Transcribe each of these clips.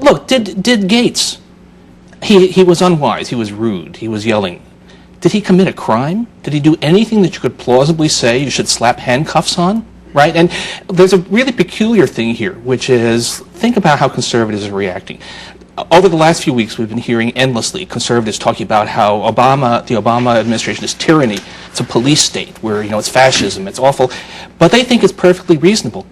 look, did Gates, he was unwise, he was rude, he was yelling. Did he commit a crime? Did he do anything that you could plausibly say you should slap handcuffs on? Right? And there's a really peculiar thing here, which is, think about how conservatives are reacting. Over the last few weeks, we've been hearing endlessly conservatives talking about how the Obama administration is tyranny. It's a police state where, it's fascism, it's awful. But they think it's perfectly reasonable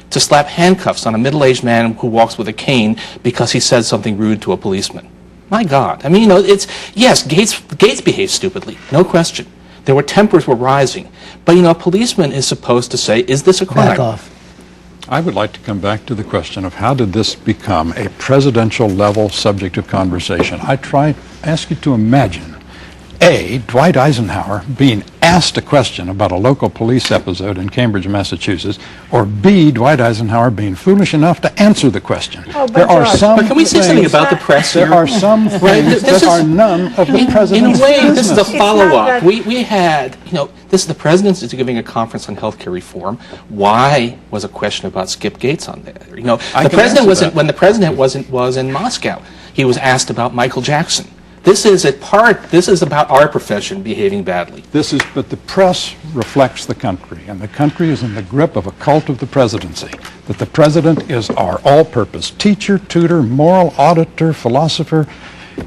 to slap handcuffs on a middle-aged man who walks with a cane because he said something rude to a policeman. My God. I mean, yes, Gates behaved stupidly, no question. Tempers were rising. But, a policeman is supposed to say, is this a crime? Back off. I would like to come back to the question of how did this become a presidential level subject of conversation. Ask you to imagine, A, Dwight Eisenhower being asked a question about a local police episode in Cambridge, Massachusetts, or B, Dwight Eisenhower being foolish enough to answer the question. There are some But can we say something about the press here? There are some things that are none of the president's In a way, business. this is a follow-up. We had, the president is giving a conference on health care reform. Why was a question about Skip Gates on there? The president wasn't, when the president was in Moscow, he was asked about Michael Jackson. This is about our profession behaving badly. But the press reflects the country, and the country is in the grip of a cult of the presidency, that the president is our all-purpose teacher, tutor, moral auditor, philosopher.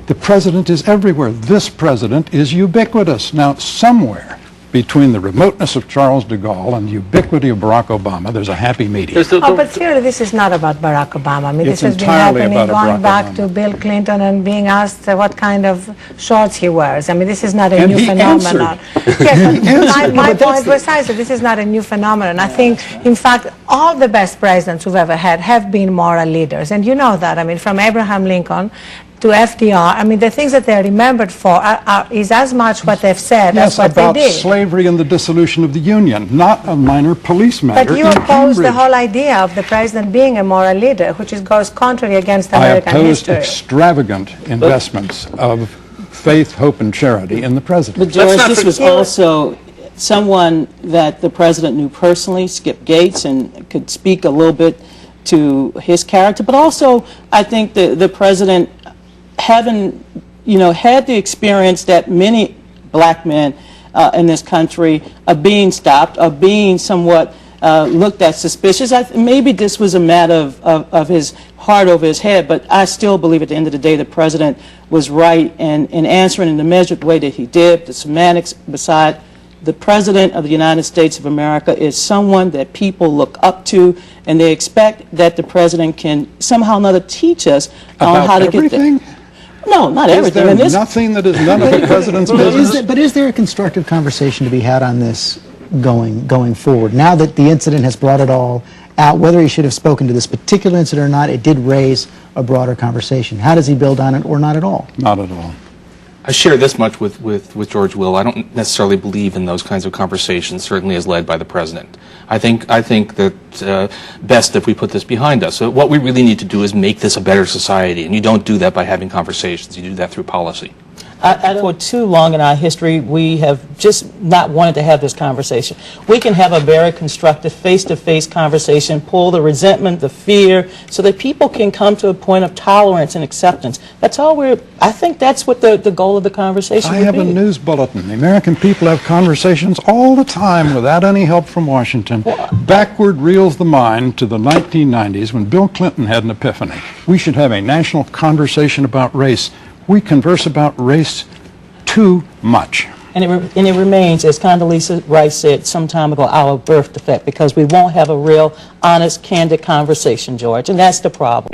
The president is everywhere. This president is ubiquitous. Now, somewhere between the remoteness of Charles de Gaulle and the ubiquity of Barack Obama, there's a happy medium. But clearly this is not about Barack Obama. I mean, It's this has been entirely happening about going Barack back Obama. to Bill Clinton and being asked what kind of shorts he wears. I mean, this is not a And new he phenomenon. Yes, but my point precisely, this is not a new phenomenon. I think, in fact, all the best presidents we've ever had have been moral leaders. And you know that. I mean, from Abraham Lincoln to FDR, I mean, the things that they're remembered for is as much what they've said as what they did. Yes, about slavery and the dissolution of the Union, not a minor police matter. But you oppose the whole idea of the president being a moral leader, which goes contrary against American I opposed history. extravagant investments of faith, hope, and charity in the president. But George, this was also someone that the president knew personally, Skip Gates, and could speak a little bit to his character. But also, I think the president, having had the experience that many black men in this country of being stopped, of being somewhat looked at suspicious. Maybe this was a matter of his heart over his head, but I still believe at the end of the day the president was right in answering in the measured way that he did. The semantics beside the president of the United States of America is someone that people look up to, and they expect that the president can somehow or another teach us on how to get there. No, not everything. Is there nothing that is none of the president's business? But is there a constructive conversation to be had on this going forward? Now that the incident has brought it all out, whether he should have spoken to this particular incident or not, it did raise a broader conversation. How does he build on it, or not at all? Not at all. I share this much with George Will. I don't necessarily believe in those kinds of conversations, certainly as led by the president. I think that best if we put this behind us. So what we really need to do is make this a better society, and you don't do that by having conversations. You do that through policy. For too long in our history, we have just not wanted to have this conversation. We can have a very constructive face-to-face conversation, pull the resentment, the fear, so that people can come to a point of tolerance and acceptance. That's all I think that's what the goal of the conversation would be. I have a news bulletin. The American people have conversations all the time without any help from Washington. Backward reels the mind to the 1990s when Bill Clinton had an epiphany. We should have a national conversation about race. We converse about race too much. And it remains, as Condoleezza Rice said some time ago, our birth defect, because we won't have a real, honest, candid conversation, George, and that's the problem.